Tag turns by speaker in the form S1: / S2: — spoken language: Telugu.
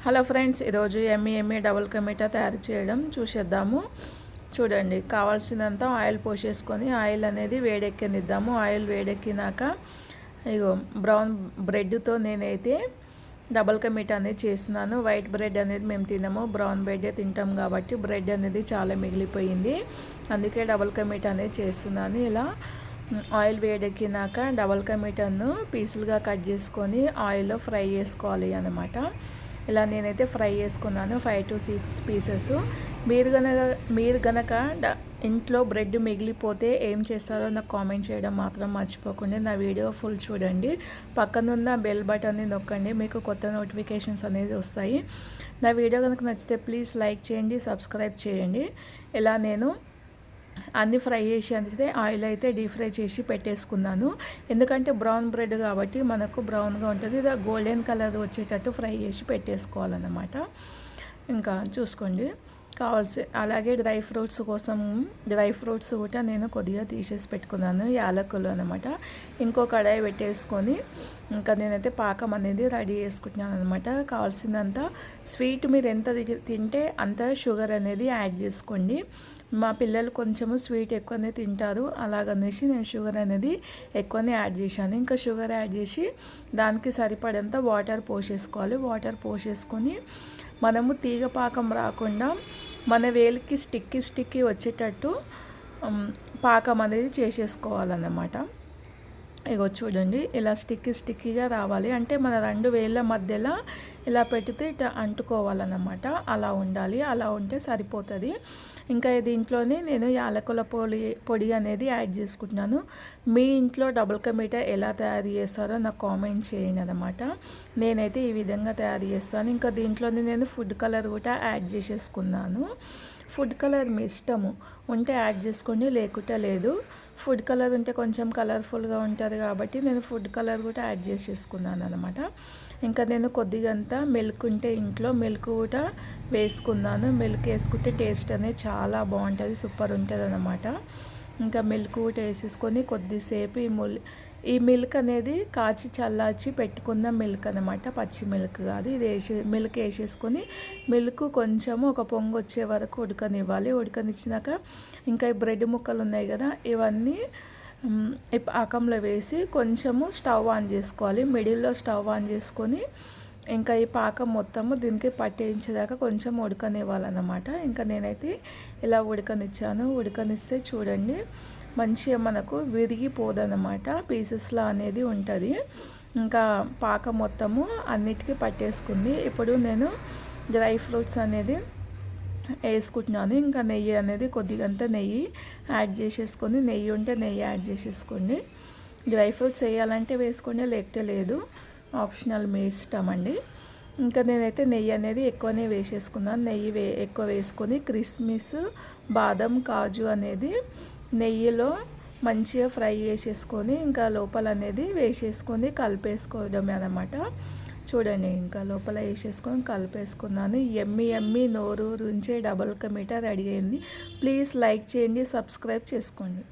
S1: హలో ఫ్రెండ్స్, ఈరోజు ఎమ్మి డబుల్ కా మీఠా తయారు చేయడం చూసేద్దాము. చూడండి, కావాల్సినంత ఆయిల్ పోసేసుకొని ఆయిల్ అనేది వేడెక్కనిద్దాము. ఆయిల్ వేడెక్కినాక ఇగో బ్రౌన్ బ్రెడ్తో నేనైతే డబుల్ కా మీఠా అనేది చేస్తున్నాను. వైట్ బ్రెడ్ అనేది మేము తినము, బ్రౌన్ బ్రెడ్ తింటాం కాబట్టి బ్రెడ్ అనేది చాలా మిగిలిపోయింది. అందుకే డబుల్ కా మీఠా అనేది చేస్తున్నాను. ఇలా ఆయిల్ వేడెక్కినాక డబుల్ కా మీఠాను పీసులుగా కట్ చేసుకొని ఆయిల్లో ఫ్రై చేసుకోవాలి అన్నమాట. ఇలా నేనైతే ఫ్రై చేసుకున్నాను 5 to 6 పీసెస్. మీరు గనక ఇంట్లో బ్రెడ్ మిగిలిపోతే ఏం చేస్తారో నాకు కామెంట్ చేయడం మాత్రం మర్చిపోకండి. నా వీడియో ఫుల్ చూడండి, పక్కనున్న బెల్ బటన్ని నొక్కండి, మీకు కొత్త నోటిఫికేషన్స్ అనేది వస్తాయి. నా వీడియో కనుక నచ్చితే ప్లీజ్ లైక్ చేయండి, సబ్స్క్రైబ్ చేయండి. ఇలా నేను అన్నీ ఫ్రై చేసి అందితే ఆయిల్ అయితే డీప్ ఫ్రై చేసి పెట్టేసుకున్నాను. ఎందుకంటే బ్రౌన్ బ్రెడ్ కాబట్టి మనకు బ్రౌన్గా ఉంటుంది, ఇది గోల్డెన్ కలర్ వచ్చేటట్టు ఫ్రై చేసి పెట్టేసుకోవాలన్నమాట. ఇంకా చూసుకోండి అలాగే డ్రై ఫ్రూట్స్ కోసం డ్రై ఫ్రూట్స్ కూడా నేను కొద్దిగా తీసేసి పెట్టుకున్నాను, యాలకులు అనమాట. ఇంకో కడాయి పెట్టేసుకొని ఇంకా నేనైతే పాకం అనేది రెడీ చేసుకుంటున్నాను అనమాట. కావాల్సినంత స్వీట్ మీరు ఎంత తింటే అంత షుగర్ అనేది యాడ్ చేసుకోండి. మా పిల్లలు కొంచెము స్వీట్ ఎక్కువనే తింటారు, అలాగనేసి నేను షుగర్ అనేది ఎక్కువనే యాడ్ చేశాను. ఇంకా షుగర్ యాడ్ చేసి దానికి సరిపడంత వాటర్ పోసేసుకోవాలి. వాటర్ పోసేసుకొని మనము తీగ పాకం రాకుండా మన వేలికి స్టిక్కీ వచ్చేటట్టు పాకం అనేది చేసేసుకోవాలన్నమాట. ఇగో చూడండి, ఇలా స్టిక్కీగా రావాలి. అంటే మన 2 వేళ్ళ మధ్యలో ఇలా పెడితే ఇట్లా అంటుకోవాలన్నమాట. అలా ఉండాలి, అలా ఉంటే సరిపోతుంది. ఇంకా దీంట్లోనే నేను యాలకుల పొడి అనేది యాడ్ చేసుకుంటున్నాను. మీ ఇంట్లో డబుల్ కా మీఠా ఎలా తయారు చేస్తారో నాకు కామెంట్ చేయండి అన్నమాట. నేనైతే ఈ విధంగా తయారు చేస్తాను. ఇంకా దీంట్లోనే నేను ఫుడ్ కలర్ కూడా యాడ్ చేసేసుకున్నాను. ఫుడ్ కలర్ మీ ఇష్టము, ఉంటే యాడ్ చేసుకోండి, లేకుంటే లేదు. ఫుడ్ కలర్ ఉంటే కొంచెం కలర్ఫుల్గా ఉంటుంది కాబట్టి నేను ఫుడ్ కలర్ కూడా యాడ్ చేసేసుకున్నాను అనమాట. ఇంకా నేను కొద్దిగంతా మిల్క్ ఉంటే ఇంట్లో మిల్క్ కూడా వేసుకున్నాను. మిల్క్ వేసుకుంటే టేస్ట్ అనేది చాలా బాగుంటుంది, సూపర్ ఉంటుంది అన్నమాట. ఇంకా మిల్క్ కూడా వేసేసుకొని కొద్దిసేపు ఈ మిల్క్ అనేది కాచి చల్లార్చి పెట్టుకున్న మిల్క్ అనమాట, పచ్చి మిల్క్ కాదు. ఇది మిల్క్ వేసేసుకొని మిల్క్ కొంచెము ఒక పొంగు వచ్చే వరకు ఉడకనివ్వాలి. ఉడకనిచ్చినాక ఇంకా ఈ బ్రెడ్ ముక్కలు ఉన్నాయి కదా, ఇవన్నీ ఈ పాకంలో వేసి కొంచెము స్టవ్ ఆన్ చేసుకోవాలి. మిడిల్లో స్టవ్ ఆన్ చేసుకొని ఇంకా ఈ పాకం మొత్తము దీనికి పట్టేయించేదాకా కొంచెం ఉడకనివ్వాలన్నమాట. ఇంకా నేనైతే ఇలా ఉడకనిచ్చాను. ఉడకనిస్తే చూడండి, మంచిగా మనకు విరిగిపోదన్నమాట, పీసెస్లా అనేది ఉంటుంది. ఇంకా పాకం మొత్తము అన్నిటికీ పట్టేసుకుంది. ఇప్పుడు నేను డ్రై ఫ్రూట్స్ అనేది వేసుకుంటున్నాను. ఇంకా నెయ్యి అనేది కొద్దిగంత నెయ్యి యాడ్ చేసేసుకొని, నెయ్యి ఉంటే నెయ్యి యాడ్ చేసేసుకోండి. డ్రై ఫ్రూట్స్ వేయాలంటే వేసుకోండి, లేకపోతే లేదు, ఆప్షనల్ మీ ఇష్టం అండి. ఇంకా నేనైతే నెయ్యి అనేది ఎక్కువనే వేసేసుకున్నాను. నెయ్యి ఎక్కువ వేసుకొని కిస్మిస్, బాదం, కాజు అనేది నెయ్యిలో మంచిగా ఫ్రై చేసేసుకొని ఇంకా లోపల అనేది వేసేసుకొని కలిపేసుకోవడమే అన్నమాట. చూడండి, ఇంకా లోపల వేసేసుకొని కలిపేసుకున్నాను. ఎమ్మి నోరు రుంచే డబుల్ కా మీఠా రెడీ అయింది. ప్లీజ్ లైక్ చేయండి, సబ్స్క్రైబ్ చేసుకోండి.